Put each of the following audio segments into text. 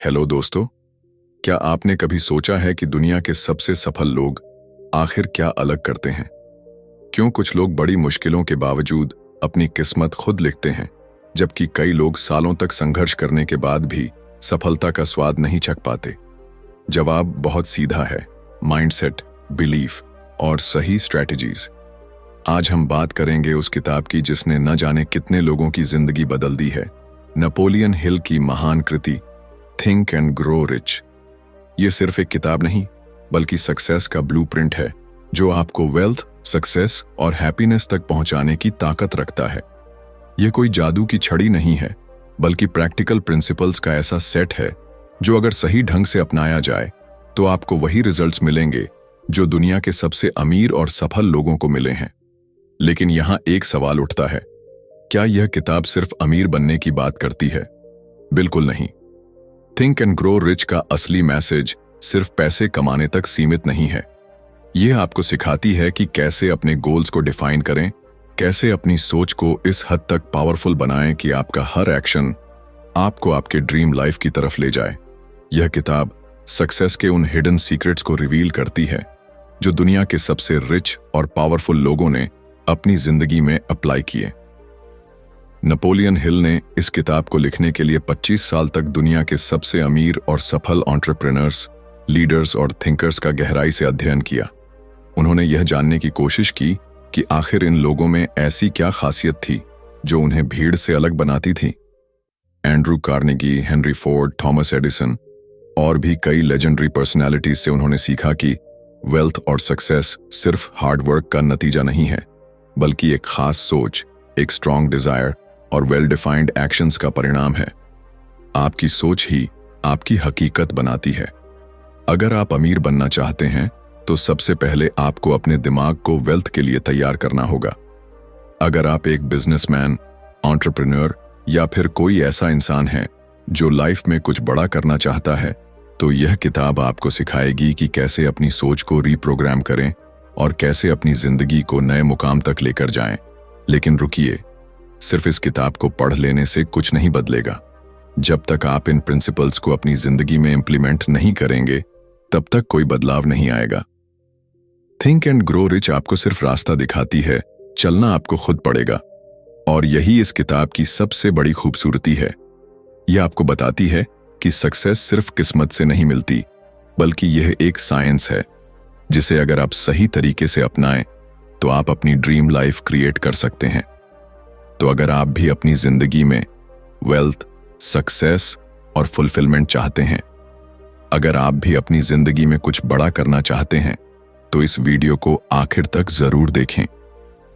Hello दोस्तों, क्या आपने कभी सोचा है कि दुनिया के सबसे सफल लोग आखिर क्या अलग करते हैं? क्यों कुछ लोग बड़ी मुश्किलों के बावजूद अपनी किस्मत खुद लिखते हैं, जबकि कई लोग सालों तक संघर्ष करने के बाद भी सफलता का स्वाद नहीं चख पाते? जवाब बहुत सीधा है: माइंडसेट, बिलीफ और सही स्ट्रैटेजीज। आज हम बात करेंगे उस किताब की जिसने न जाने कितने लोगों की जिंदगी बदल दी है, नेपोलियन हिल की महान कृति थिंक एंड ग्रो रिच। ये सिर्फ एक किताब नहीं, बल्कि सक्सेस का ब्लूप्रिंट है जो आपको वेल्थ, सक्सेस और हैप्पीनेस तक पहुंचाने की ताकत रखता है। यह कोई जादू की छड़ी नहीं है, बल्कि प्रैक्टिकल प्रिंसिपल्स का ऐसा सेट है जो अगर सही ढंग से अपनाया जाए तो आपको वही रिजल्ट्स मिलेंगे जो दुनिया के सबसे अमीर और सफल लोगों को मिले हैं। लेकिन यहां एक सवाल उठता है, क्या यह किताब सिर्फ अमीर बनने की बात करती है? बिल्कुल नहीं। थिंक एंड ग्रो रिच का असली मैसेज सिर्फ पैसे कमाने तक सीमित नहीं है। यह आपको सिखाती है कि कैसे अपने गोल्स को डिफाइन करें, कैसे अपनी सोच को इस हद तक पावरफुल बनाएं कि आपका हर एक्शन आपको आपके ड्रीम लाइफ की तरफ ले जाए। यह किताब सक्सेस के उन हिडन सीक्रेट्स को रिवील करती है जो दुनिया के सबसे रिच और पावरफुल लोगों ने अपनी जिंदगी में अप्लाई किए। नेपोलियन हिल ने इस किताब को लिखने के लिए 25 साल तक दुनिया के सबसे अमीर और सफल एंटरप्रेन्योर्स, लीडर्स और थिंकर्स का गहराई से अध्ययन किया। उन्होंने यह जानने की कोशिश की कि आखिर इन लोगों में ऐसी क्या खासियत थी जो उन्हें भीड़ से अलग बनाती थी। Andrew Carnegie, Henry Ford, Thomas Edison और भी कई लेजेंडरी पर्सनैलिटीज से उन्होंने सीखा कि वेल्थ और सक्सेस सिर्फ हार्डवर्क का नतीजा नहीं है, बल्कि एक खास सोच, एक स्ट्रॉन्ग डिजायर और वेल डिफाइंड एक्शंस का परिणाम है। आपकी सोच ही आपकी हकीकत बनाती है। अगर आप अमीर बनना चाहते हैं तो सबसे पहले आपको अपने दिमाग को वेल्थ के लिए तैयार करना होगा। अगर आप एक बिजनेसमैन, एंटरप्रेन्योर या फिर कोई ऐसा इंसान है जो लाइफ में कुछ बड़ा करना चाहता है, तो यह किताब आपको सिखाएगी कि कैसे अपनी सोच को रीप्रोग्राम करें और कैसे अपनी जिंदगी को नए मुकाम तक लेकर जाएं। लेकिन रुकिए, सिर्फ इस किताब को पढ़ लेने से कुछ नहीं बदलेगा। जब तक आप इन प्रिंसिपल्स को अपनी जिंदगी में इंप्लीमेंट नहीं करेंगे, तब तक कोई बदलाव नहीं आएगा। थिंक एंड ग्रो रिच आपको सिर्फ रास्ता दिखाती है, चलना आपको खुद पड़ेगा। और यही इस किताब की सबसे बड़ी खूबसूरती है। यह आपको बताती है कि सक्सेस सिर्फ किस्मत से नहीं मिलती, बल्कि यह एक साइंस है जिसे अगर आप सही तरीके से अपनाएं तो आप अपनी ड्रीम लाइफ क्रिएट कर सकते हैं। तो अगर आप भी अपनी जिंदगी में वेल्थ, सक्सेस और फुलफिलमेंट चाहते हैं, अगर आप भी अपनी जिंदगी में कुछ बड़ा करना चाहते हैं, तो इस वीडियो को आखिर तक जरूर देखें,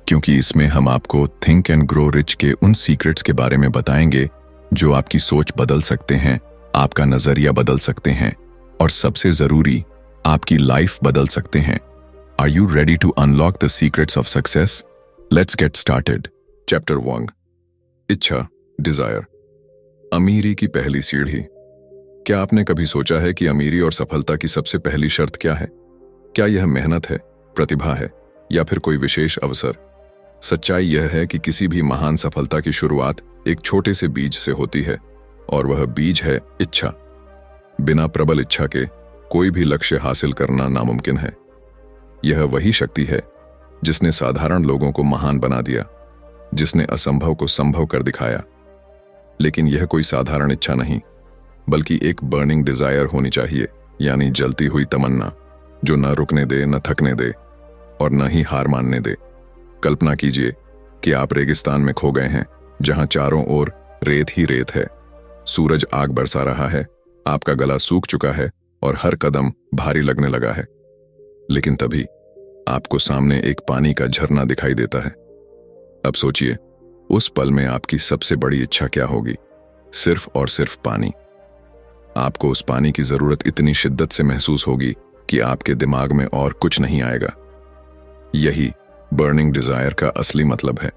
क्योंकि इसमें हम आपको थिंक एंड ग्रो रिच के उन सीक्रेट्स के बारे में बताएंगे जो आपकी सोच बदल सकते हैं, आपका नजरिया बदल सकते हैं और सबसे जरूरी, आपकी लाइफ बदल सकते हैं। Are you ready to unlock the secrets of success? Let's get started. Chapter 1. इच्छा, डिजायर। अमीरी की पहली सीढ़ी। क्या आपने कभी सोचा है कि अमीरी और सफलता की सबसे पहली शर्त क्या है? क्या यह मेहनत है, प्रतिभा है या फिर कोई विशेष अवसर? सच्चाई यह है कि किसी भी महान सफलता की शुरुआत एक छोटे से बीज से होती है, और वह बीज है इच्छा। बिना प्रबल इच्छा के कोई भी लक्ष्य हासिल करना नामुमकिन है। यह वही शक्ति है जिसने साधारण लोगों को महान बना दिया, जिसने असंभव को संभव कर दिखाया। लेकिन यह कोई साधारण इच्छा नहीं, बल्कि एक बर्निंग डिजायर होनी चाहिए, यानी जलती हुई तमन्ना जो न रुकने दे, न थकने दे और न ही हार मानने दे। कल्पना कीजिए कि आप रेगिस्तान में खो गए हैं, जहां चारों ओर रेत ही रेत है। सूरज आग बरसा रहा है, आपका गला सूख चुका है और हर कदम भारी लगने लगा है। लेकिन तभी आपको सामने एक पानी का झरना दिखाई देता है। अब सोचिए, उस पल में आपकी सबसे बड़ी इच्छा क्या होगी? सिर्फ और सिर्फ पानी। आपको उस पानी की जरूरत इतनी शिद्दत से महसूस होगी कि आपके दिमाग में और कुछ नहीं आएगा। यही बर्निंग डिजायर का असली मतलब है।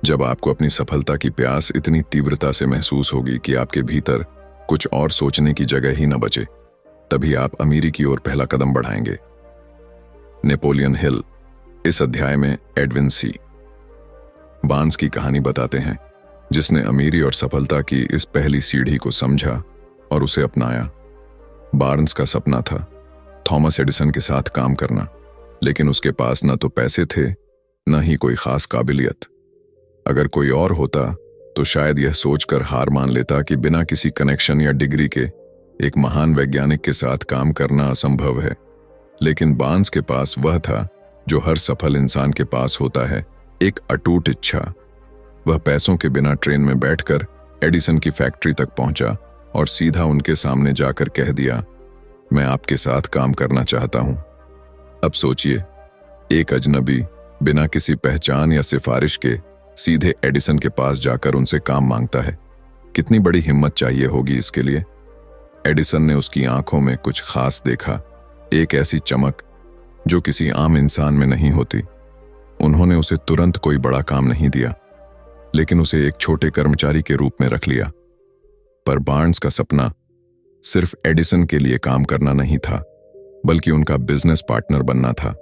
जब आपको अपनी सफलता की प्यास इतनी तीव्रता से महसूस होगी कि आपके भीतर कुछ और सोचने की जगह ही न बचे, तभी आप अमीरी की ओर पहला कदम बढ़ाएंगे। नेपोलियन हिल इस अध्याय में एडविन सी बार्न्स की कहानी बताते हैं, जिसने अमीरी और सफलता की इस पहली सीढ़ी को समझा और उसे अपनाया। बार्न्स का सपना था थॉमस एडिसन के साथ काम करना, लेकिन उसके पास न तो पैसे थे न ही कोई खास काबिलियत। अगर कोई और होता तो शायद यह सोचकर हार मान लेता कि बिना किसी कनेक्शन या डिग्री के एक महान वैज्ञानिक के साथ काम करना असंभव है। लेकिन बार्न्स के पास वह था जो हर सफल इंसान के पास होता है, एक अटूट इच्छा। वह पैसों के बिना ट्रेन में बैठकर एडिसन की फैक्ट्री तक पहुंचा और सीधा उनके सामने जाकर कह दिया, मैं आपके साथ काम करना चाहता हूं। अब सोचिए, एक अजनबी बिना किसी पहचान या सिफारिश के सीधे एडिसन के पास जाकर उनसे काम मांगता है। कितनी बड़ी हिम्मत चाहिए होगी इसके लिए। एडिसन ने उसकी आंखों में कुछ खास देखा, एक ऐसी चमक जो किसी आम इंसान में नहीं होती। उन्होंने उसे तुरंत कोई बड़ा काम नहीं दिया, लेकिन उसे एक छोटे कर्मचारी के रूप में रख लिया। पर बार्न्स का सपना सिर्फ एडिसन के लिए काम करना नहीं था, बल्कि उनका बिजनेस पार्टनर बनना था।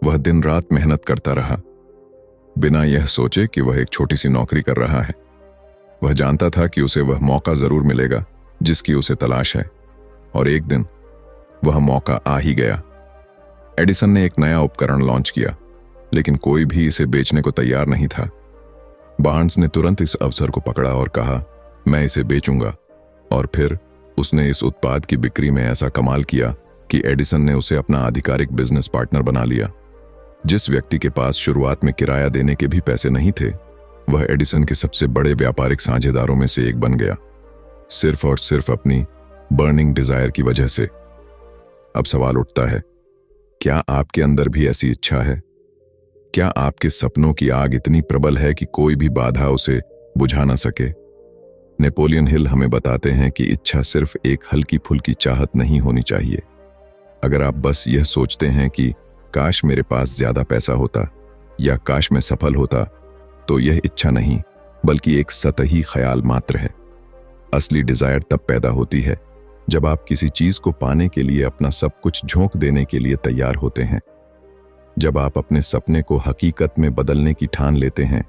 वह दिन रात मेहनत करता रहा, बिना यह सोचे कि वह एक छोटी सी नौकरी कर रहा है। वह जानता था कि उसे वह मौका जरूर मिलेगा जिसकी उसे तलाश है, और एक दिन वह मौका आ ही गया। एडिसन ने एक नया उपकरण लॉन्च किया, लेकिन कोई भी इसे बेचने को तैयार नहीं था। बार्न्स ने तुरंत इस अवसर को पकड़ा और कहा, मैं इसे बेचूंगा। और फिर उसने इस उत्पाद की बिक्री में ऐसा कमाल किया कि एडिसन ने उसे अपना आधिकारिक बिजनेस पार्टनर बना लिया। जिस व्यक्ति के पास शुरुआत में किराया देने के भी पैसे नहीं थे, वह एडिसन के सबसे बड़े व्यापारिक साझेदारों में से एक बन गया, सिर्फ और सिर्फ अपनी बर्निंग डिजायर की वजह से। अब सवाल उठता है, क्या आपके अंदर भी ऐसी इच्छा है? क्या आपके सपनों की आग इतनी प्रबल है कि कोई भी बाधा उसे बुझा ना सके? नेपोलियन हिल हमें बताते हैं कि इच्छा सिर्फ एक हल्की फुल्की चाहत नहीं होनी चाहिए। अगर आप बस यह सोचते हैं कि काश मेरे पास ज्यादा पैसा होता या काश मैं सफल होता, तो यह इच्छा नहीं, बल्कि एक सतही ख्याल मात्र है। असली डिजायर तब पैदा होती है जब आप किसी चीज को पाने के लिए अपना सब कुछ झोंक देने के लिए तैयार होते हैं, जब आप अपने सपने को हकीकत में बदलने की ठान लेते हैं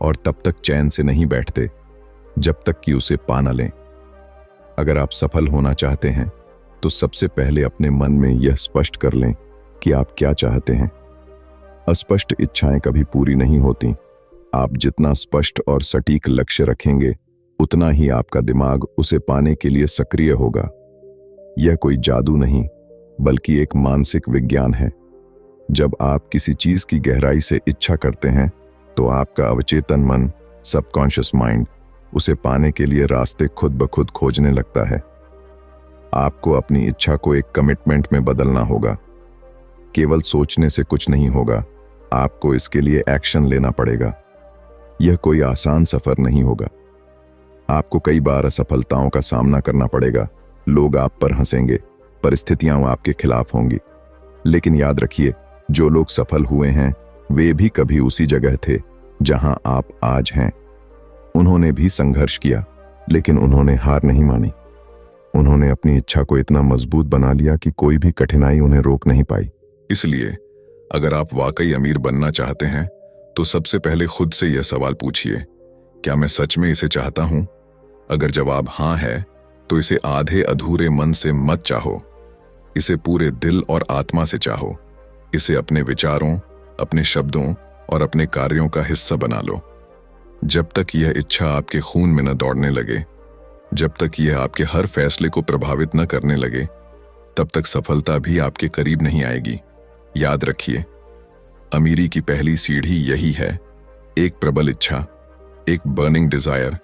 और तब तक चैन से नहीं बैठते जब तक कि उसे पा न लें। अगर आप सफल होना चाहते हैं तो सबसे पहले अपने मन में यह स्पष्ट कर लें कि आप क्या चाहते हैं। अस्पष्ट इच्छाएं कभी पूरी नहीं होती। आप जितना स्पष्ट और सटीक लक्ष्य रखेंगे, उतना ही आपका दिमाग उसे पाने के लिए सक्रिय होगा। यह कोई जादू नहीं, बल्कि एक मानसिक विज्ञान है। जब आप किसी चीज की गहराई से इच्छा करते हैं, तो आपका अवचेतन मन, सबकॉन्शियस माइंड, उसे पाने के लिए रास्ते खुद ब खुद खोजने लगता है। आपको अपनी इच्छा को एक कमिटमेंट में बदलना होगा। केवल सोचने से कुछ नहीं होगा, आपको इसके लिए एक्शन लेना पड़ेगा। यह कोई आसान सफर नहीं होगा। आपको कई बार असफलताओं का सामना करना पड़ेगा। लोग आप पर हंसेंगे, परिस्थितियां आपके खिलाफ होंगी। लेकिन याद रखिए, जो लोग सफल हुए हैं वे भी कभी उसी जगह थे जहां आप आज हैं। उन्होंने भी संघर्ष किया, लेकिन उन्होंने हार नहीं मानी। उन्होंने अपनी इच्छा को इतना मजबूत बना लिया कि कोई भी कठिनाई उन्हें रोक नहीं पाई। इसलिए अगर आप वाकई अमीर बनना चाहते हैं तो सबसे पहले खुद से यह सवाल पूछिए, क्या मैं सच में इसे चाहता हूं? अगर जवाब हां है, तो इसे आधे अधूरे मन से मत चाहो, इसे पूरे दिल और आत्मा से चाहो। इसे अपने विचारों, अपने शब्दों और अपने कार्यों का हिस्सा बना लो। जब तक यह इच्छा आपके खून में न दौड़ने लगे, जब तक यह आपके हर फैसले को प्रभावित न करने लगे, तब तक सफलता भी आपके करीब नहीं आएगी। याद रखिए, अमीरी की पहली सीढ़ी यही है, एक प्रबल इच्छा, एक बर्निंग डिजायर।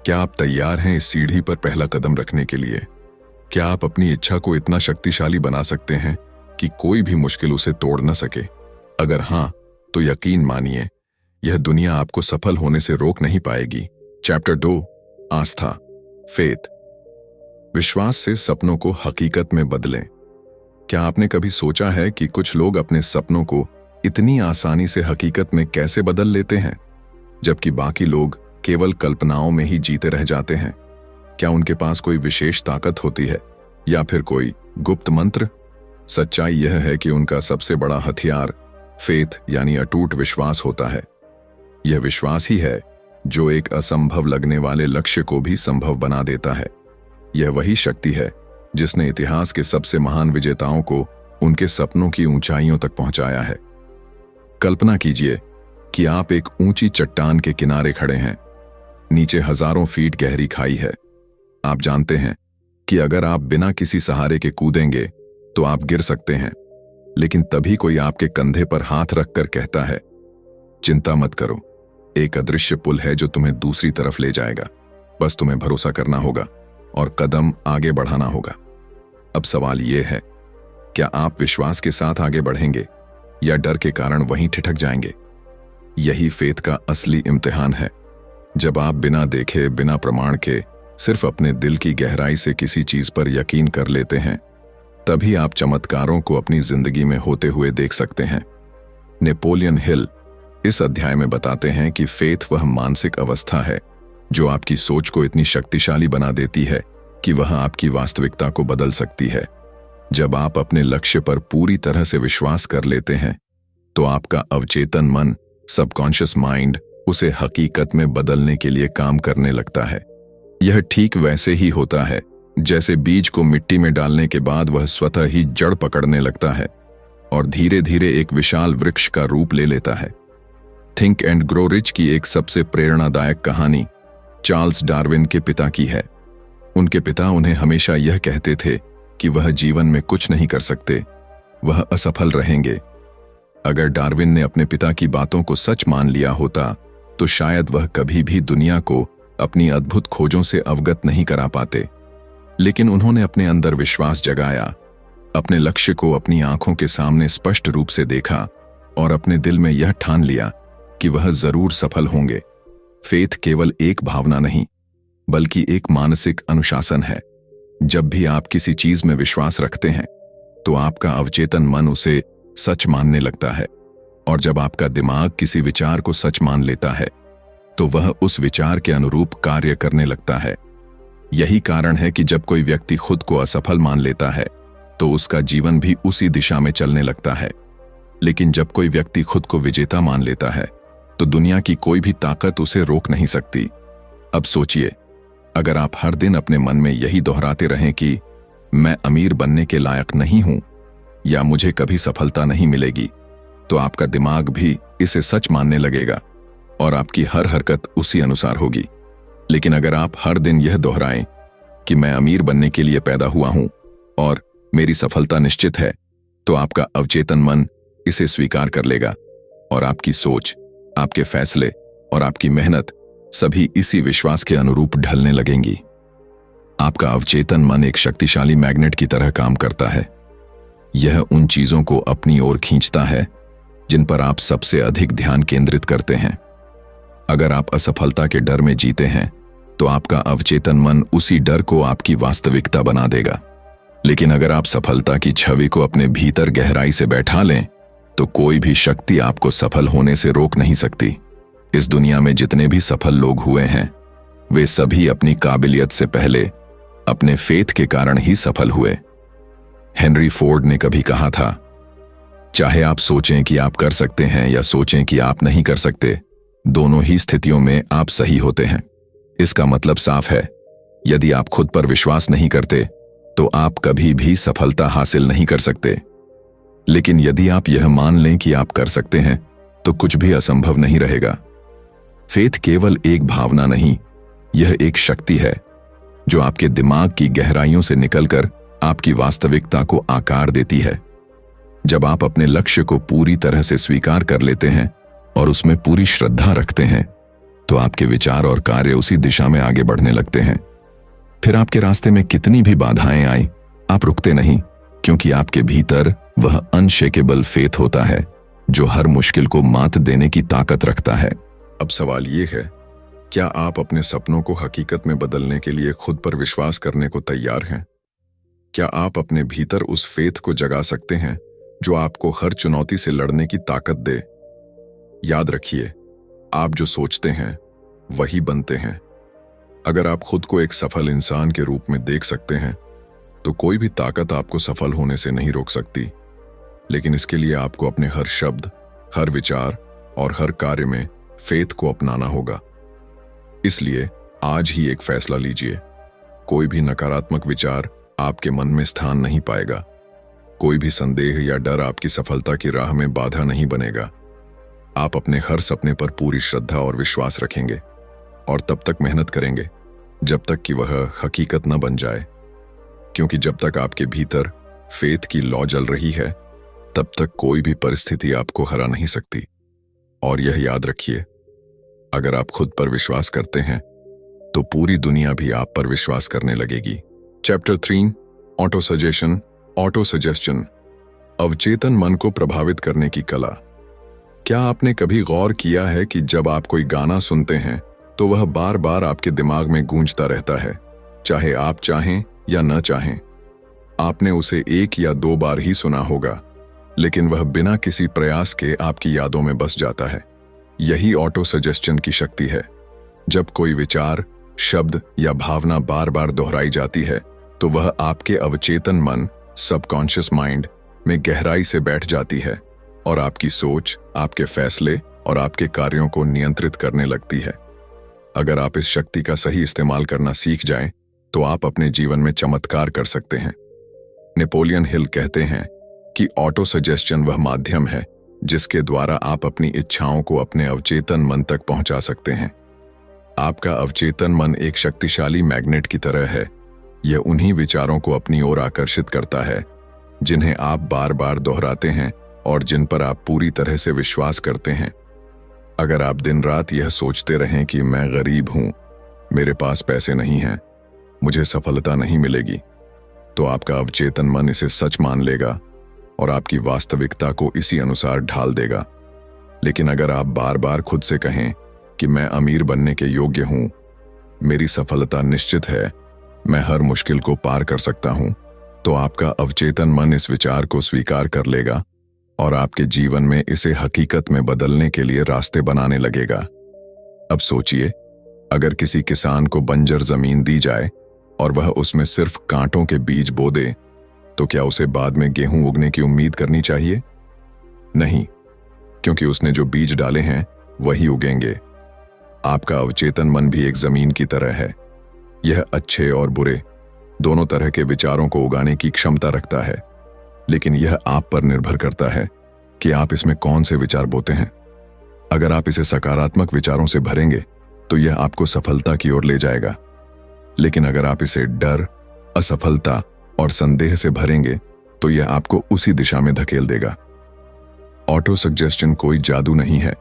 क्या आप तैयार हैं इस सीढ़ी पर पहला कदम रखने के लिए? क्या आप अपनी इच्छा को इतना शक्तिशाली बना सकते हैं कि कोई भी मुश्किल उसे तोड़ न सके? अगर हां, तो यकीन मानिए, यह दुनिया आपको सफल होने से रोक नहीं पाएगी। चैप्टर 2, आस्था, फेथ। विश्वास से सपनों को हकीकत में बदलें। क्या आपने कभी सोचा है कि कुछ लोग अपने सपनों को इतनी आसानी से हकीकत में कैसे बदल लेते हैं, जबकि बाकी लोग केवल कल्पनाओं में ही जीते रह जाते हैं? क्या उनके पास कोई विशेष ताकत होती है या फिर कोई गुप्त मंत्र? सच्चाई यह है कि उनका सबसे बड़ा हथियार फेथ यानी अटूट विश्वास होता है। यह विश्वास ही है जो एक असंभव लगने वाले लक्ष्य को भी संभव बना देता है। यह वही शक्ति है जिसने इतिहास के सबसे महान विजेताओं को उनके सपनों की ऊंचाइयों तक पहुंचाया है। कल्पना कीजिए कि आप एक ऊंची चट्टान के किनारे खड़े हैं। नीचे हजारों फीट गहरी खाई है। आप जानते हैं कि अगर आप बिना किसी सहारे के कूदेंगे तो आप गिर सकते हैं, लेकिन तभी कोई आपके कंधे पर हाथ रखकर कहता है, चिंता मत करो, एक अदृश्य पुल है जो तुम्हें दूसरी तरफ ले जाएगा। बस तुम्हें भरोसा करना होगा और कदम आगे बढ़ाना होगा। अब सवाल यह है, क्या आप विश्वास के साथ आगे बढ़ेंगे या डर के कारण वहीं ठिठक जाएंगे? यही फेथ का असली इम्तिहान है। जब आप बिना देखे, बिना प्रमाण के, सिर्फ अपने दिल की गहराई से किसी चीज पर यकीन कर लेते हैं, तभी आप चमत्कारों को अपनी जिंदगी में होते हुए देख सकते हैं। नेपोलियन हिल इस अध्याय में बताते हैं कि फेथ वह मानसिक अवस्था है जो आपकी सोच को इतनी शक्तिशाली बना देती है कि वह आपकी वास्तविकता को बदल सकती है। जब आप अपने लक्ष्य पर पूरी तरह से विश्वास कर लेते हैं तो आपका अवचेतन मन, सबकॉन्शियस माइंड, उसे हकीकत में बदलने के लिए काम करने लगता है। यह ठीक वैसे ही होता है जैसे बीज को मिट्टी में डालने के बाद वह स्वतः ही जड़ पकड़ने लगता है और धीरे धीरे एक विशाल वृक्ष का रूप ले लेता है। थिंक एंड ग्रो रिच की एक सबसे प्रेरणादायक कहानी चार्ल्स डार्विन के पिता की है। उनके पिता उन्हें हमेशा यह कहते थे कि वह जीवन में कुछ नहीं कर सकते, वह असफल रहेंगे। अगर डार्विन ने अपने पिता की बातों को सच मान लिया होता तो शायद वह कभी भी दुनिया को अपनी अद्भुत खोजों से अवगत नहीं करा पाते। लेकिन उन्होंने अपने अंदर विश्वास जगाया, अपने लक्ष्य को अपनी आंखों के सामने स्पष्ट रूप से देखा और अपने दिल में यह ठान लिया कि वह जरूर सफल होंगे। फेथ केवल एक भावना नहीं, बल्कि एक मानसिक अनुशासन है। जब भी आप किसी चीज में विश्वास रखते हैं तो आपका अवचेतन मन उसे सच मानने लगता है, और जब आपका दिमाग किसी विचार को सच मान लेता है तो वह उस विचार के अनुरूप कार्य करने लगता है। यही कारण है कि जब कोई व्यक्ति खुद को असफल मान लेता है तो उसका जीवन भी उसी दिशा में चलने लगता है। लेकिन जब कोई व्यक्ति खुद को विजेता मान लेता है तो दुनिया की कोई भी ताकत उसे रोक नहीं सकती। अब सोचिए, अगर आप हर दिन अपने मन में यही दोहराते रहें कि मैं अमीर बनने के लायक नहीं हूं या मुझे कभी सफलता नहीं मिलेगी, तो आपका दिमाग भी इसे सच मानने लगेगा और आपकी हर हरकत उसी अनुसार होगी। लेकिन अगर आप हर दिन यह दोहराएं कि मैं अमीर बनने के लिए पैदा हुआ हूं और मेरी सफलता निश्चित है, तो आपका अवचेतन मन इसे स्वीकार कर लेगा और आपकी सोच, आपके फैसले और आपकी मेहनत सभी इसी विश्वास के अनुरूप ढलने लगेंगी। आपका अवचेतन मन एक शक्तिशाली मैग्नेट की तरह काम करता है। यह उन चीजों को अपनी ओर खींचता है जिन पर आप सबसे अधिक ध्यान केंद्रित करते हैं। अगर आप असफलता के डर में जीते हैं तो आपका अवचेतन मन उसी डर को आपकी वास्तविकता बना देगा। लेकिन अगर आप सफलता की छवि को अपने भीतर गहराई से बैठा लें तो कोई भी शक्ति आपको सफल होने से रोक नहीं सकती। इस दुनिया में जितने भी सफल लोग हुए हैं वे सभी अपनी काबिलियत से पहले अपने फेथ के कारण ही सफल हुए। हेनरी फोर्ड ने कभी कहा था, चाहे आप सोचें कि आप कर सकते हैं या सोचें कि आप नहीं कर सकते, दोनों ही स्थितियों में आप सही होते हैं। इसका मतलब साफ है, यदि आप खुद पर विश्वास नहीं करते तो आप कभी भी सफलता हासिल नहीं कर सकते। लेकिन यदि आप यह मान लें कि आप कर सकते हैं तो कुछ भी असंभव नहीं रहेगा। फेथ केवल एक भावना नहीं, यह एक शक्ति है जो आपके दिमाग की गहराइयों से निकलकर आपकी वास्तविकता को आकार देती है। जब आप अपने लक्ष्य को पूरी तरह से स्वीकार कर लेते हैं और उसमें पूरी श्रद्धा रखते हैं तो आपके विचार और कार्य उसी दिशा में आगे बढ़ने लगते हैं। फिर आपके रास्ते में कितनी भी बाधाएं आए, आप रुकते नहीं, क्योंकि आपके भीतर वह अनशेकेबल फेथ होता है जो हर मुश्किल को मात देने की ताकत रखता है। अब सवाल ये है, क्या आप अपने सपनों को हकीकत में बदलने के लिए खुद पर विश्वास करने को तैयार हैं? क्या आप अपने भीतर उस फेथ को जगा सकते हैं जो आपको हर चुनौती से लड़ने की ताकत दे? याद रखिए, आप जो सोचते हैं वही बनते हैं। अगर आप खुद को एक सफल इंसान के रूप में देख सकते हैं तो कोई भी ताकत आपको सफल होने से नहीं रोक सकती। लेकिन इसके लिए आपको अपने हर शब्द, हर विचार और हर कार्य में फेथ को अपनाना होगा। इसलिए आज ही एक फैसला लीजिए, कोई भी नकारात्मक विचार आपके मन में स्थान नहीं पाएगा। कोई भी संदेह या डर आपकी सफलता की राह में बाधा नहीं बनेगा। आप अपने हर सपने पर पूरी श्रद्धा और विश्वास रखेंगे और तब तक मेहनत करेंगे जब तक कि वह हकीकत न बन जाए, क्योंकि जब तक आपके भीतर फेथ की लौ जल रही है तब तक कोई भी परिस्थिति आपको हरा नहीं सकती। और यह याद रखिए, अगर आप खुद पर विश्वास करते हैं तो पूरी दुनिया भी आप पर विश्वास करने लगेगी। Chapter 3, auto suggestion, auto suggestion, अवचेतन मन को प्रभावित करने की कला। क्या आपने कभी गौर किया है कि जब आप कोई गाना सुनते हैं तो वह बार बार आपके दिमाग में गूंजता रहता है, चाहे आप चाहें या न चाहें। आपने उसे 1 या 2 बार ही सुना होगा, लेकिन वह बिना किसी प्रयास के आपकी यादों में बस जाता है। यही ऑटो सजेशन की शक्ति है। जब कोई विचार, शब्द या भावना बार बार दोहराई जाती है तो वह आपके अवचेतन मन, सबकॉन्शियस माइंड में गहराई से बैठ जाती है और आपकी सोच, आपके फैसले और आपके कार्यों को नियंत्रित करने लगती है। अगर आप इस शक्ति का सही इस्तेमाल करना सीख जाएं, तो आप अपने जीवन में चमत्कार कर सकते हैं। नेपोलियन हिल कहते हैं कि ऑटो सजेशन वह माध्यम है जिसके द्वारा आप अपनी इच्छाओं को अपने अवचेतन मन तक पहुंचा सकते हैं। आपका अवचेतन मन एक शक्तिशाली मैग्नेट की तरह है। यह उन्हीं विचारों को अपनी ओर आकर्षित करता है जिन्हें आप बार बार दोहराते हैं और जिन पर आप पूरी तरह से विश्वास करते हैं। अगर आप दिन रात यह सोचते रहें कि मैं गरीब हूं, मेरे पास पैसे नहीं हैं, मुझे सफलता नहीं मिलेगी, तो आपका अवचेतन मन इसे सच मान लेगा और आपकी वास्तविकता को इसी अनुसार ढाल देगा। लेकिन अगर आप बार बार खुद से कहें कि मैं अमीर बनने के योग्य हूं, मेरी सफलता निश्चित है, मैं हर मुश्किल को पार कर सकता हूं, तो आपका अवचेतन मन इस विचार को स्वीकार कर लेगा और आपके जीवन में इसे हकीकत में बदलने के लिए रास्ते बनाने लगेगा। अब सोचिए, अगर किसी किसान को बंजर जमीन दी जाए और वह उसमें सिर्फ कांटों के बीज बो दे, तो क्या उसे बाद में गेहूं उगने की उम्मीद करनी चाहिए? नहीं, क्योंकि उसने जो बीज डाले हैं वही उगेंगे। आपका अवचेतन मन भी एक जमीन की तरह है। यह अच्छे और बुरे दोनों तरह के विचारों को उगाने की क्षमता रखता है, लेकिन यह आप पर निर्भर करता है कि आप इसमें कौन से विचार बोते हैं। अगर आप इसे सकारात्मक विचारों से भरेंगे तो यह आपको सफलता की ओर ले जाएगा, लेकिन अगर आप इसे डर, असफलता और संदेह से भरेंगे तो यह आपको उसी दिशा में धकेल देगा। ऑटो सजेशन कोई जादू नहीं है,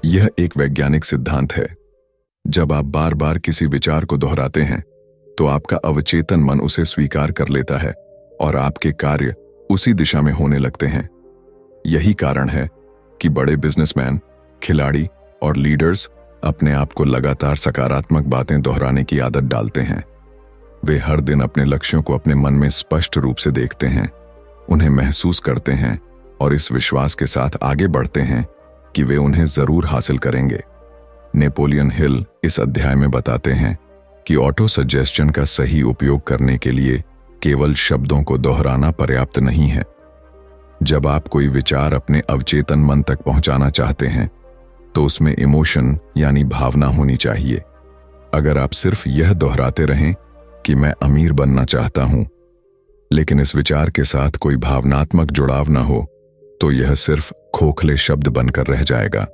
यह एक वैज्ञानिक सिद्धांत है। जब आप बार बार किसी विचार को दोहराते हैं तो आपका अवचेतन मन उसे स्वीकार कर लेता है और आपके कार्य उसी दिशा में होने लगते हैं। यही कारण है कि बड़े बिजनेसमैन, खिलाड़ी और लीडर्स अपने आप को लगातार सकारात्मक बातें दोहराने की आदत डालते हैं। वे हर दिन अपने लक्ष्यों को अपने मन में स्पष्ट रूप से देखते हैं, उन्हें महसूस करते हैं और इस विश्वास के साथ आगे बढ़ते हैं कि वे उन्हें जरूर हासिल करेंगे। नेपोलियन हिल इस अध्याय में बताते हैं कि ऑटो सजेशन का सही उपयोग करने के लिए केवल शब्दों को दोहराना पर्याप्त नहीं है। जब आप कोई विचार अपने अवचेतन मन तक पहुंचाना चाहते हैं तो उसमें इमोशन यानी भावना होनी चाहिए। अगर आप सिर्फ यह दोहराते रहें कि मैं अमीर बनना चाहता हूं, लेकिन इस विचार के साथ कोई भावनात्मक जुड़ाव न हो, तो यह सिर्फ खोखले शब्द बनकर रह जाएगा।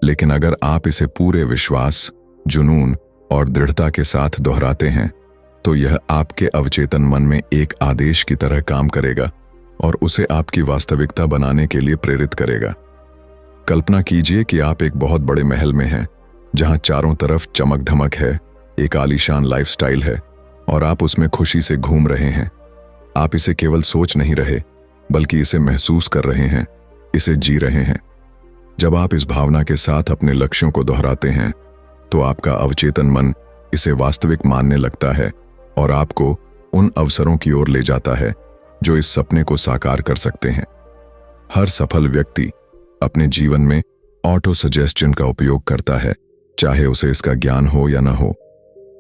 लेकिन अगर आप इसे पूरे विश्वास, जुनून और दृढ़ता के साथ दोहराते हैं तो यह आपके अवचेतन मन में एक आदेश की तरह काम करेगा और उसे आपकी वास्तविकता बनाने के लिए प्रेरित करेगा। कल्पना कीजिए कि आप एक बहुत बड़े महल में हैं जहां चारों तरफ चमक धमक है, एक आलीशान लाइफस्टाइल है और आप उसमें खुशी से घूम रहे हैं। आप इसे केवल सोच नहीं रहे, बल्कि इसे महसूस कर रहे हैं, इसे जी रहे हैं। जब आप इस भावना के साथ अपने लक्ष्यों को दोहराते हैं तो आपका अवचेतन मन इसे वास्तविक मानने लगता है और आपको उन अवसरों की ओर ले जाता है जो इस सपने को साकार कर सकते हैं। हर सफल व्यक्ति अपने जीवन में ऑटो सजेशन का उपयोग करता है, चाहे उसे इसका ज्ञान हो या न हो।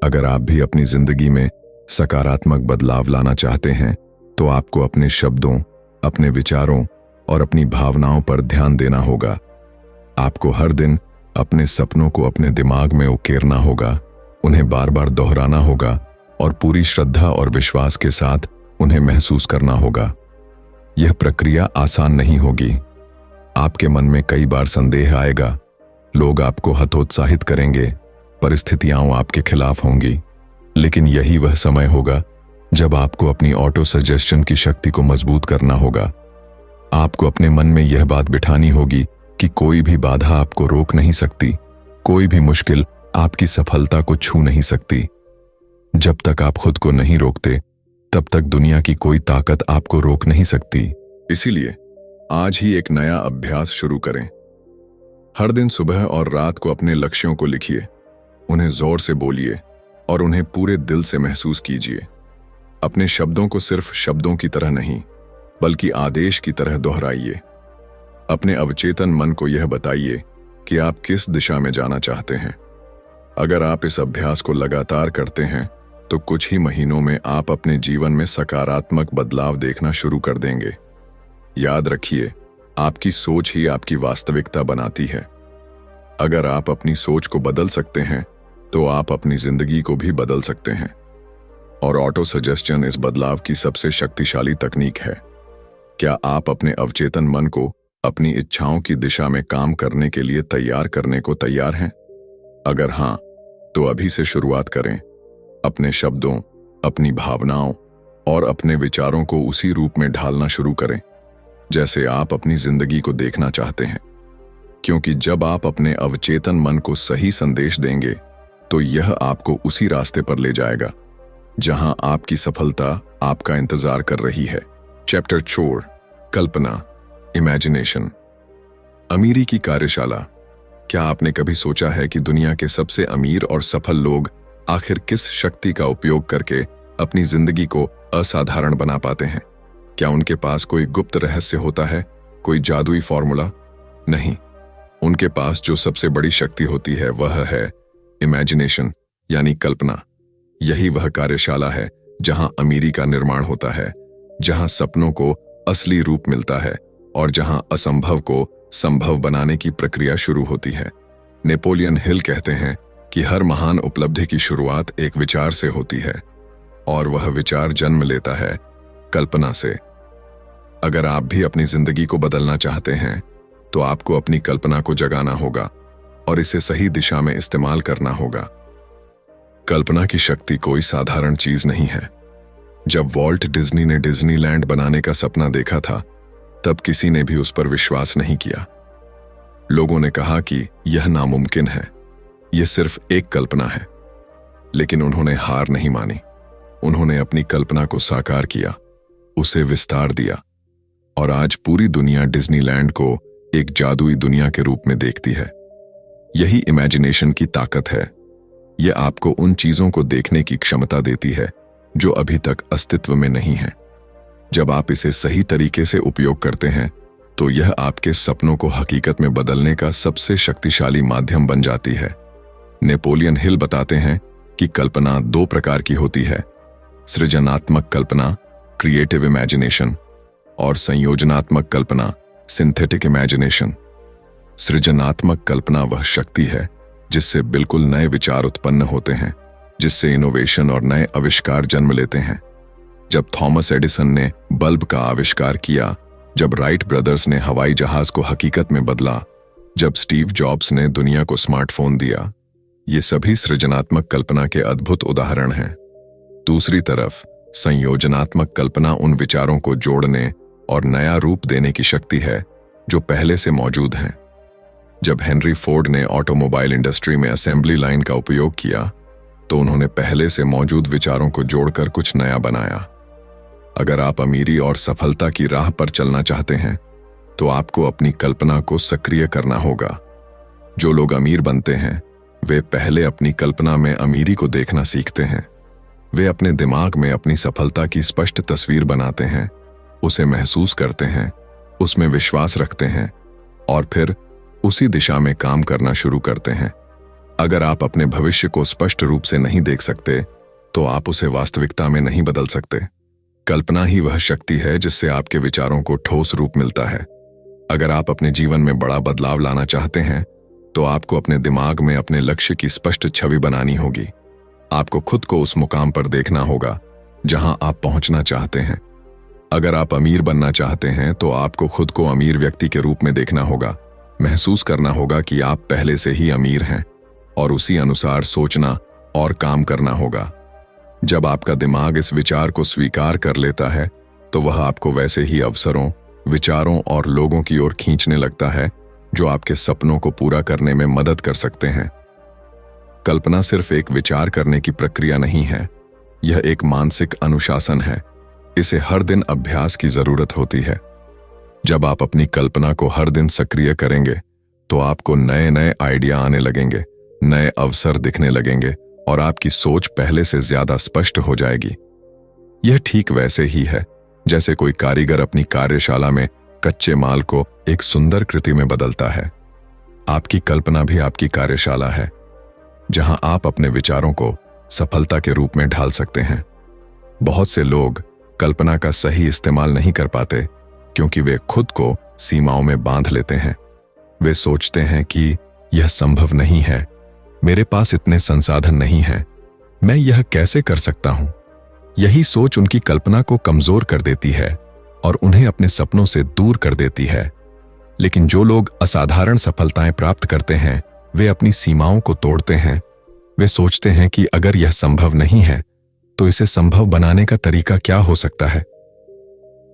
अगर आप भी अपनी जिंदगी में सकारात्मक बदलाव लाना चाहते हैं तो आपको अपने शब्दों, अपने विचारों और अपनी भावनाओं पर ध्यान देना होगा। आपको हर दिन अपने सपनों को अपने दिमाग में उकेरना होगा, उन्हें बार बार दोहराना होगा और पूरी श्रद्धा और विश्वास के साथ उन्हें महसूस करना होगा। यह प्रक्रिया आसान नहीं होगी। आपके मन में कई बार संदेह आएगा, लोग आपको हतोत्साहित करेंगे, परिस्थितियां आपके खिलाफ होंगी। लेकिन यही वह समय होगा जब आपको अपनी ऑटो सजेशन की शक्ति को मजबूत करना होगा। आपको अपने मन में यह बात बिठानी होगी कि कोई भी बाधा आपको रोक नहीं सकती, कोई भी मुश्किल आपकी सफलता को छू नहीं सकती। जब तक आप खुद को नहीं रोकते, तब तक दुनिया की कोई ताकत आपको रोक नहीं सकती। इसीलिए आज ही एक नया अभ्यास शुरू करें। हर दिन सुबह और रात को अपने लक्ष्यों को लिखिए, उन्हें जोर से बोलिए और उन्हें पूरे दिल से महसूस कीजिए। अपने शब्दों को सिर्फ शब्दों की तरह नहीं, बल्कि आदेश की तरह दोहराइए। अपने अवचेतन मन को यह बताइए कि आप किस दिशा में जाना चाहते हैं। अगर आप इस अभ्यास को लगातार करते हैं तो कुछ ही महीनों में आप अपने जीवन में सकारात्मक बदलाव देखना शुरू कर देंगे। याद रखिए, आपकी सोच ही आपकी वास्तविकता बनाती है। अगर आप अपनी सोच को बदल सकते हैं तो आप अपनी जिंदगी को भी बदल सकते हैं। और ऑटो सजेशन इस बदलाव की सबसे शक्तिशाली तकनीक है। क्या आप अपने अवचेतन मन को अपनी इच्छाओं की दिशा में काम करने के लिए तैयार करने को तैयार हैं? अगर हां, तो अभी से शुरुआत करें। अपने शब्दों, अपनी भावनाओं और अपने विचारों को उसी रूप में ढालना शुरू करें जैसे आप अपनी जिंदगी को देखना चाहते हैं। क्योंकि जब आप अपने अवचेतन मन को सही संदेश देंगे तो यह आपको उसी रास्ते पर ले जाएगा जहां आपकी सफलता आपका इंतजार कर रही है। चैप्टर 4, कल्पना, इमेजिनेशन। अमीरी की कार्यशाला। क्या आपने कभी सोचा है कि दुनिया के सबसे अमीर और सफल लोग आखिर किस शक्ति का उपयोग करके अपनी जिंदगी को असाधारण बना पाते हैं? क्या उनके पास कोई गुप्त रहस्य होता है, कोई जादुई फॉर्मूला? नहीं, उनके पास जो सबसे बड़ी शक्ति होती है वह है इमेजिनेशन, यानी कल्पना। यही वह कार्यशाला है जहां अमीरी का निर्माण होता है, जहां सपनों को असली रूप मिलता है और जहां असंभव को संभव बनाने की प्रक्रिया शुरू होती है। नेपोलियन हिल कहते हैं कि हर महान उपलब्धि की शुरुआत एक विचार से होती है और वह विचार जन्म लेता है कल्पना से। अगर आप भी अपनी जिंदगी को बदलना चाहते हैं तो आपको अपनी कल्पना को जगाना होगा और इसे सही दिशा में इस्तेमाल करना होगा। कल्पना की शक्ति कोई साधारण चीज नहीं है। जब वॉल्ट डिज्नी ने डिज्नीलैंड बनाने का सपना देखा था, तब किसी ने भी उस पर विश्वास नहीं किया। लोगों ने कहा कि यह नामुमकिन है, यह सिर्फ एक कल्पना है। लेकिन उन्होंने हार नहीं मानी। उन्होंने अपनी कल्पना को साकार किया, उसे विस्तार दिया और आज पूरी दुनिया डिज्नीलैंड को एक जादुई दुनिया के रूप में देखती है। यही इमेजिनेशन की ताकत है। यह आपको उन चीजों को देखने की क्षमता देती है जो अभी तक अस्तित्व में नहीं है। जब आप इसे सही तरीके से उपयोग करते हैं तो यह आपके सपनों को हकीकत में बदलने का सबसे शक्तिशाली माध्यम बन जाती है। नेपोलियन हिल बताते हैं कि कल्पना 2 प्रकार की होती है, सृजनात्मक कल्पना, क्रिएटिव इमेजिनेशन, और संयोजनात्मक कल्पना, सिंथेटिक इमेजिनेशन। सृजनात्मक कल्पना वह शक्ति है जिससे बिल्कुल नए विचार उत्पन्न होते हैं, जिससे इनोवेशन और नए आविष्कार जन्म लेते हैं। जब थॉमस एडिसन ने बल्ब का आविष्कार किया, जब राइट ब्रदर्स ने हवाई जहाज को हकीकत में बदला, जब स्टीव जॉब्स ने दुनिया को स्मार्टफोन दिया, ये सभी सृजनात्मक कल्पना के अद्भुत उदाहरण हैं। दूसरी तरफ संयोजनात्मक कल्पना उन विचारों को जोड़ने और नया रूप देने की शक्ति है जो पहले से मौजूद हैं। जब हेनरी फोर्ड ने ऑटोमोबाइल इंडस्ट्री में असेंबली लाइन का उपयोग किया तो उन्होंने पहले से मौजूद विचारों को जोड़कर कुछ नया बनाया। अगर आप अमीरी और सफलता की राह पर चलना चाहते हैं तो आपको अपनी कल्पना को सक्रिय करना होगा। जो लोग अमीर बनते हैं वे पहले अपनी कल्पना में अमीरी को देखना सीखते हैं। वे अपने दिमाग में अपनी सफलता की स्पष्ट तस्वीर बनाते हैं, उसे महसूस करते हैं, उसमें विश्वास रखते हैं और फिर उसी दिशा में काम करना शुरू करते हैं। अगर आप अपने भविष्य को स्पष्ट रूप से नहीं देख सकते तो आप उसे वास्तविकता में नहीं बदल सकते। कल्पना ही वह शक्ति है जिससे आपके विचारों को ठोस रूप मिलता है। अगर आप अपने जीवन में बड़ा बदलाव लाना चाहते हैं तो आपको अपने दिमाग में अपने लक्ष्य की स्पष्ट छवि बनानी होगी। आपको खुद को उस मुकाम पर देखना होगा जहां आप पहुंचना चाहते हैं। अगर आप अमीर बनना चाहते हैं तो आपको खुद को अमीर व्यक्ति के रूप में देखना होगा। महसूस करना होगा कि आप पहले से ही अमीर हैं और उसी अनुसार सोचना और काम करना होगा। जब आपका दिमाग इस विचार को स्वीकार कर लेता है तो वह आपको वैसे ही अवसरों, विचारों और लोगों की ओर खींचने लगता है जो आपके सपनों को पूरा करने में मदद कर सकते हैं। कल्पना सिर्फ एक विचार करने की प्रक्रिया नहीं है, यह एक मानसिक अनुशासन है। इसे हर दिन अभ्यास की जरूरत होती है। जब आप अपनी कल्पना को हर दिन सक्रिय करेंगे तो आपको नए नए आइडिया आने लगेंगे, नए अवसर दिखने लगेंगे और आपकी सोच पहले से ज्यादा स्पष्ट हो जाएगी। यह ठीक वैसे ही है जैसे कोई कारीगर अपनी कार्यशाला में कच्चे माल को एक सुंदर कृति में बदलता है। आपकी कल्पना भी आपकी कार्यशाला है जहां आप अपने विचारों को सफलता के रूप में ढाल सकते हैं। बहुत से लोग कल्पना का सही इस्तेमाल नहीं कर पाते क्योंकि वे खुद को सीमाओं में बांध लेते हैं। वे सोचते हैं कि यह संभव नहीं है, मेरे पास इतने संसाधन नहीं हैं, मैं यह कैसे कर सकता हूं। यही सोच उनकी कल्पना को कमजोर कर देती है और उन्हें अपने सपनों से दूर कर देती है। लेकिन जो लोग असाधारण सफलताएं प्राप्त करते हैं वे अपनी सीमाओं को तोड़ते हैं। वे सोचते हैं कि अगर यह संभव नहीं है तो इसे संभव बनाने का तरीका क्या हो सकता है।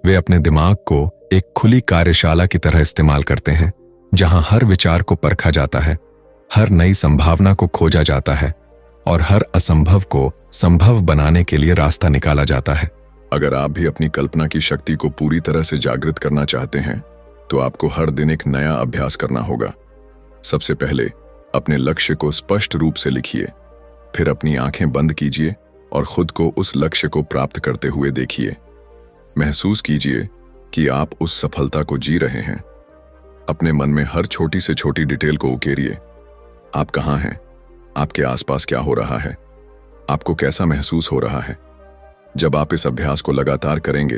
वे अपने दिमाग को एक खुली कार्यशाला की तरह इस्तेमाल करते हैं जहां हर विचार को परखा जाता है, हर नई संभावना को खोजा जाता है और हर असंभव को संभव बनाने के लिए रास्ता निकाला जाता है। अगर आप भी अपनी कल्पना की शक्ति को पूरी तरह से जागृत करना चाहते हैं तो आपको हर दिन एक नया अभ्यास करना होगा। सबसे पहले अपने लक्ष्य को स्पष्ट रूप से लिखिए, फिर अपनी आंखें बंद कीजिए और खुद को उस लक्ष्य को प्राप्त करते हुए देखिए। महसूस कीजिए कि आप उस सफलता को जी रहे हैं। अपने मन में हर छोटी से छोटी डिटेल को उकेरिए। आप कहाँ हैं? आपके आसपास क्या हो रहा है? आपको कैसा महसूस हो रहा है? जब आप इस अभ्यास को लगातार करेंगे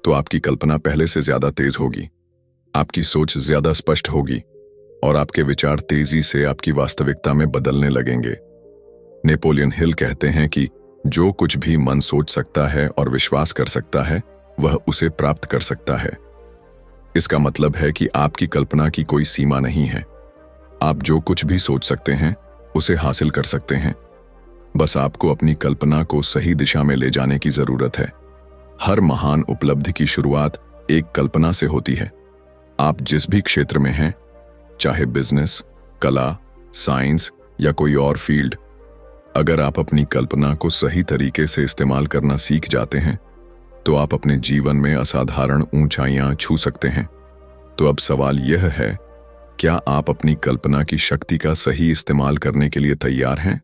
तो आपकी कल्पना पहले से ज्यादा तेज होगी, आपकी सोच ज्यादा स्पष्ट होगी और आपके विचार तेजी से आपकी वास्तविकता में बदलने लगेंगे। नेपोलियन हिल कहते हैं कि जो कुछ भी मन सोच सकता है और विश्वास कर सकता है वह उसे प्राप्त कर सकता है। इसका मतलब है कि आपकी कल्पना की कोई सीमा नहीं है। आप जो कुछ भी सोच सकते हैं उसे हासिल कर सकते हैं। बस आपको अपनी कल्पना को सही दिशा में ले जाने की जरूरत है। हर महान उपलब्धि की शुरुआत एक कल्पना से होती है। आप जिस भी क्षेत्र में हैं, चाहे बिजनेस, कला, साइंस या कोई और फील्ड, अगर आप अपनी कल्पना को सही तरीके से इस्तेमाल करना सीख जाते हैं तो आप अपने जीवन में असाधारण ऊंचाइयां छू सकते हैं। तो अब सवाल यह है, क्या आप अपनी कल्पना की शक्ति का सही इस्तेमाल करने के लिए तैयार हैं?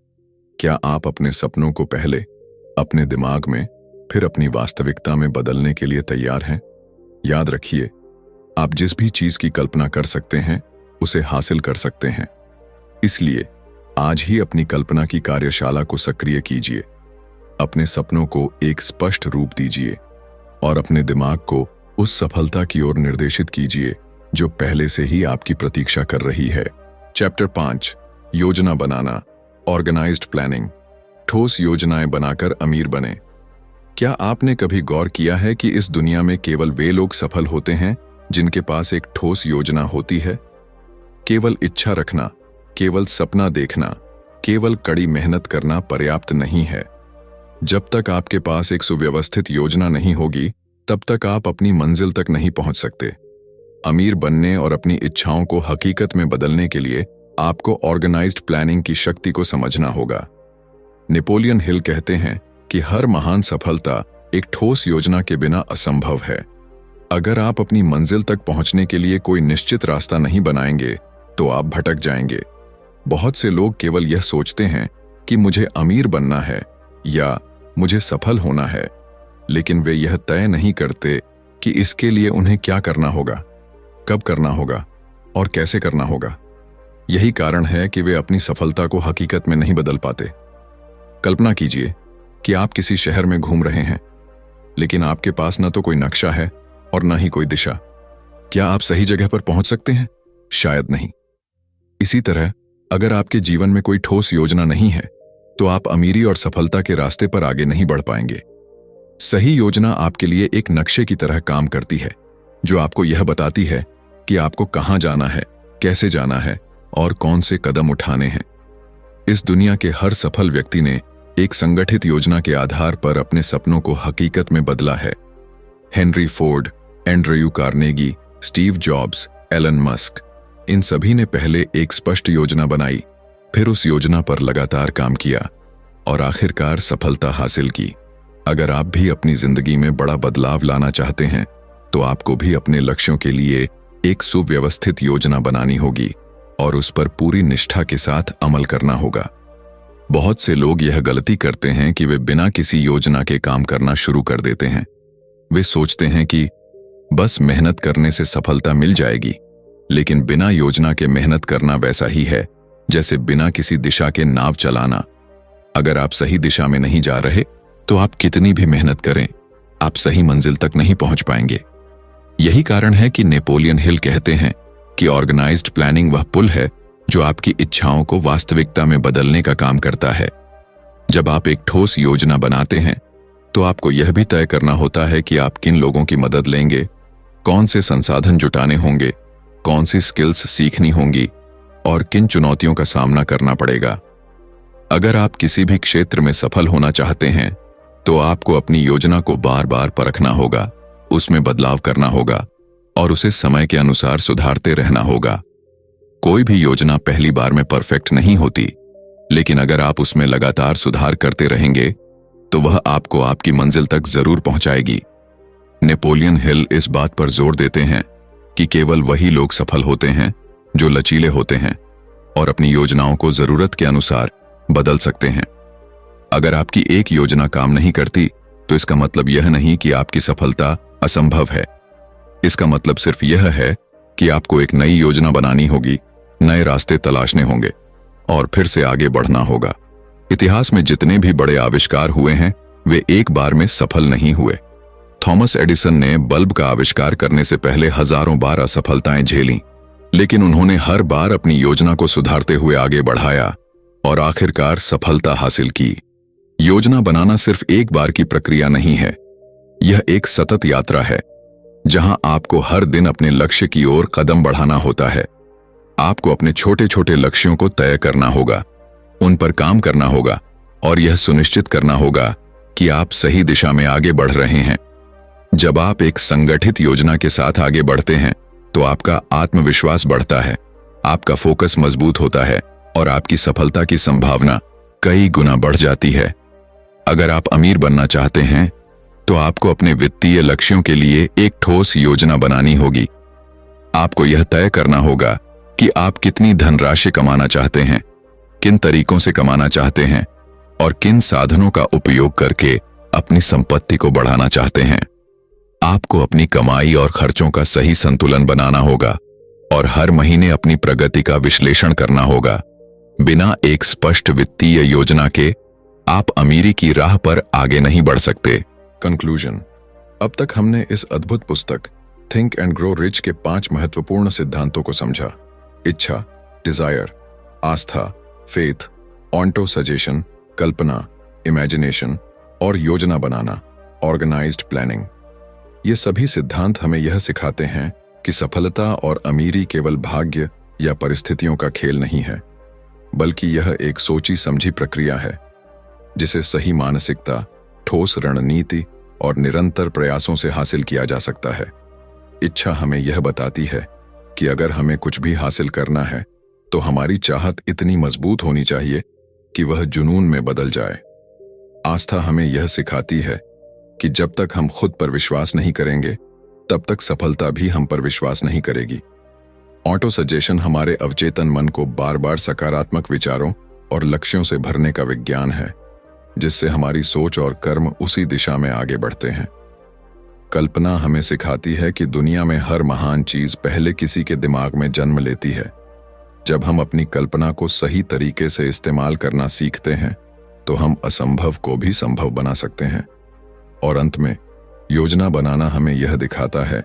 क्या आप अपने सपनों को पहले अपने दिमाग में फिर अपनी वास्तविकता में बदलने के लिए तैयार हैं? याद रखिए, आप जिस भी चीज की कल्पना कर सकते हैं उसे हासिल कर सकते हैं। इसलिए आज ही अपनी कल्पना की कार्यशाला को सक्रिय कीजिए, अपने सपनों को एक स्पष्ट रूप दीजिए और अपने दिमाग को उस सफलता की ओर निर्देशित कीजिए जो पहले से ही आपकी प्रतीक्षा कर रही है। चैप्टर 5, योजना बनाना, ऑर्गेनाइज्ड प्लानिंग। ठोस योजनाएं बनाकर अमीर बने। क्या आपने कभी गौर किया है कि इस दुनिया में केवल वे लोग सफल होते हैं जिनके पास एक ठोस योजना होती है? केवल इच्छा रखना, केवल सपना देखना, केवल कड़ी मेहनत करना पर्याप्त नहीं है। जब तक आपके पास एक सुव्यवस्थित योजना नहीं होगी तब तक आप अपनी मंजिल तक नहीं पहुंच सकते। अमीर बनने और अपनी इच्छाओं को हकीकत में बदलने के लिए आपको ऑर्गेनाइज्ड प्लानिंग की शक्ति को समझना होगा। नेपोलियन हिल कहते हैं कि हर महान सफलता एक ठोस योजना के बिना असंभव है। अगर आप अपनी मंजिल तक पहुंचने के लिए कोई निश्चित रास्ता नहीं बनाएंगे तो आप भटक जाएंगे। बहुत से लोग केवल यह सोचते हैं कि मुझे अमीर बनना है या मुझे सफल होना है, लेकिन वे यह तय नहीं करते कि इसके लिए उन्हें क्या करना होगा, कब करना होगा और कैसे करना होगा। यही कारण है कि वे अपनी सफलता को हकीकत में नहीं बदल पाते। कल्पना कीजिए कि आप किसी शहर में घूम रहे हैं, लेकिन आपके पास न तो कोई नक्शा है और न ही कोई दिशा। क्या आप सही जगह पर पहुंच सकते हैं? शायद नहीं। इसी तरह अगर आपके जीवन में कोई ठोस योजना नहीं है तो आप अमीरी और सफलता के रास्ते पर आगे नहीं बढ़ पाएंगे। सही योजना आपके लिए एक नक्शे की तरह काम करती है, जो आपको यह बताती है कि आपको कहां जाना है, कैसे जाना है और कौन से कदम उठाने हैं। इस दुनिया के हर सफल व्यक्ति ने एक संगठित योजना के आधार पर अपने सपनों को हकीकत में बदला है। Henry Ford, Andrew Carnegie, Steve Jobs, Elon Musk, इन सभी ने पहले एक स्पष्ट योजना बनाई, फिर उस योजना पर लगातार काम किया और आखिरकार सफलता हासिल की। अगर आप भी अपनी जिंदगी में बड़ा बदलाव लाना चाहते हैं तो आपको भी अपने लक्ष्यों के लिए एक सुव्यवस्थित योजना बनानी होगी और उस पर पूरी निष्ठा के साथ अमल करना होगा। बहुत से लोग यह गलती करते हैं कि वे बिना किसी योजना के काम करना शुरू कर देते हैं। वे सोचते हैं कि बस मेहनत करने से सफलता मिल जाएगी, लेकिन बिना योजना के मेहनत करना वैसा ही है जैसे बिना किसी दिशा के नाव चलाना। अगर आप सही दिशा में नहीं जा रहे तो आप कितनी भी मेहनत करें, आप सही मंजिल तक नहीं पहुंच पाएंगे। यही कारण है कि नेपोलियन हिल कहते हैं कि ऑर्गेनाइज्ड प्लानिंग वह पुल है जो आपकी इच्छाओं को वास्तविकता में बदलने का काम करता है। जब आप एक ठोस योजना बनाते हैं तो आपको यह भी तय करना होता है कि आप किन लोगों की मदद लेंगे, कौन से संसाधन जुटाने होंगे, कौन सी स्किल्स सीखनी होंगी और किन चुनौतियों का सामना करना पड़ेगा। अगर आप किसी भी क्षेत्र में सफल होना चाहते हैं तो आपको अपनी योजना को बार बार परखना होगा, उसमें बदलाव करना होगा और उसे समय के अनुसार सुधारते रहना होगा। कोई भी योजना पहली बार में परफेक्ट नहीं होती, लेकिन अगर आप उसमें लगातार सुधार करते रहेंगे तो वह आपको आपकी मंजिल तक जरूर पहुंचाएगी। नेपोलियन हिल इस बात पर जोर देते हैं कि केवल वही लोग सफल होते हैं जो लचीले होते हैं और अपनी योजनाओं को जरूरत के अनुसार बदल सकते हैं। अगर आपकी एक योजना काम नहीं करती तो इसका मतलब यह नहीं कि आपकी सफलता असंभव है। इसका मतलब सिर्फ यह है कि आपको एक नई योजना बनानी होगी, नए रास्ते तलाशने होंगे और फिर से आगे बढ़ना होगा। इतिहास में जितने भी बड़े आविष्कार हुए हैं वे एक बार में सफल नहीं हुए। थॉमस एडिसन ने बल्ब का आविष्कार करने से पहले हजारों बार असफलताएं झेलीं, लेकिन उन्होंने हर बार अपनी योजना को सुधारते हुए आगे बढ़ाया और आखिरकार सफलता हासिल की। योजना बनाना सिर्फ एक बार की प्रक्रिया नहीं है, यह एक सतत यात्रा है जहां आपको हर दिन अपने लक्ष्य की ओर कदम बढ़ाना होता है। आपको अपने छोटे छोटे लक्ष्यों को तय करना होगा, उन पर काम करना होगा और यह सुनिश्चित करना होगा कि आप सही दिशा में आगे बढ़ रहे हैं। जब आप एक संगठित योजना के साथ आगे बढ़ते हैं तो आपका आत्मविश्वास बढ़ता है, आपका फोकस मजबूत होता है और आपकी सफलता की संभावना कई गुना बढ़ जाती है। अगर आप अमीर बनना चाहते हैं तो आपको अपने वित्तीय लक्ष्यों के लिए एक ठोस योजना बनानी होगी। आपको यह तय करना होगा कि आप कितनी धनराशि कमाना चाहते हैं, किन तरीकों से कमाना चाहते हैं और किन साधनों का उपयोग करके अपनी संपत्ति को बढ़ाना चाहते हैं। आपको अपनी कमाई और खर्चों का सही संतुलन बनाना होगा और हर महीने अपनी प्रगति का विश्लेषण करना होगा। बिना एक स्पष्ट वित्तीय योजना के आप अमीरी की राह पर आगे नहीं बढ़ सकते। कंक्लूजन। अब तक हमने इस अद्भुत पुस्तक थिंक एंड ग्रो रिच के 5 महत्वपूर्ण सिद्धांतों को समझा। इच्छा, डिजायर, आस्था, फेथ, ऑन्टो सजेशन, कल्पना, इमेजिनेशन और योजना बनाना, ऑर्गेनाइज्ड प्लानिंग। ये सभी सिद्धांत हमें यह सिखाते हैं कि सफलता और अमीरी केवल भाग्य या परिस्थितियों का खेल नहीं है, बल्कि यह एक सोची समझी प्रक्रिया है जिसे सही मानसिकता, ठोस रणनीति और निरंतर प्रयासों से हासिल किया जा सकता है। इच्छा हमें यह बताती है कि अगर हमें कुछ भी हासिल करना है तो हमारी चाहत इतनी मजबूत होनी चाहिए कि वह जुनून में बदल जाए। आस्था हमें यह सिखाती है कि जब तक हम खुद पर विश्वास नहीं करेंगे तब तक सफलता भी हम पर विश्वास नहीं करेगी। ऑटो सजेशन हमारे अवचेतन मन को बार बार सकारात्मक विचारों और लक्ष्यों से भरने का विज्ञान है, जिससे हमारी सोच और कर्म उसी दिशा में आगे बढ़ते हैं। कल्पना हमें सिखाती है कि दुनिया में हर महान चीज पहले किसी के दिमाग में जन्म लेती है। जब हम अपनी कल्पना को सही तरीके से इस्तेमाल करना सीखते हैं तो हम असंभव को भी संभव बना सकते हैं। और अंत में योजना बनाना हमें यह दिखाता है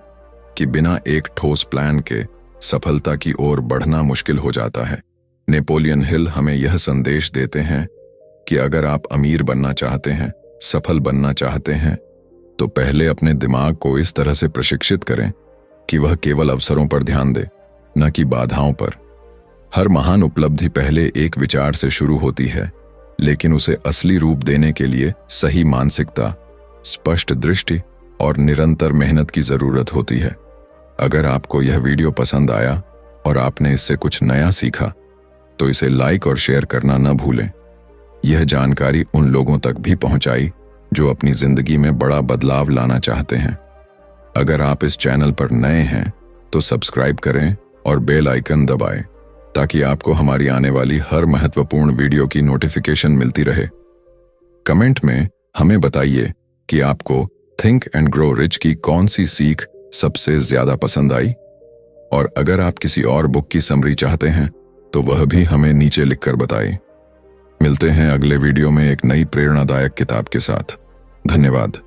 कि बिना एक ठोस प्लान के सफलता की ओर बढ़ना मुश्किल हो जाता है। नेपोलियन हिल हमें यह संदेश देते हैं कि अगर आप अमीर बनना चाहते हैं, सफल बनना चाहते हैं, तो पहले अपने दिमाग को इस तरह से प्रशिक्षित करें कि वह केवल अवसरों पर ध्यान दे, न कि बाधाओं पर। हर महान उपलब्धि पहले एक विचार से शुरू होती है, लेकिन उसे असली रूप देने के लिए सही मानसिकता, स्पष्ट दृष्टि और निरंतर मेहनत की जरूरत होती है। अगर आपको यह वीडियो पसंद आया और आपने इससे कुछ नया सीखा, तो इसे लाइक और शेयर करना न भूलें। यह जानकारी उन लोगों तक भी पहुंचाई जो अपनी जिंदगी में बड़ा बदलाव लाना चाहते हैं। अगर आप इस चैनल पर नए हैं तो सब्सक्राइब करें और बेल आइकन दबाएं, ताकि आपको हमारी आने वाली हर महत्वपूर्ण वीडियो की नोटिफिकेशन मिलती रहे। कमेंट में हमें बताइए कि आपको थिंक एंड ग्रो रिच की कौन सी सीख सबसे ज्यादा पसंद आई, और अगर आप किसी और बुक की समरी चाहते हैं तो वह भी हमें नीचे लिखकर बताएं। मिलते हैं अगले वीडियो में एक नई प्रेरणादायक किताब के साथ। धन्यवाद।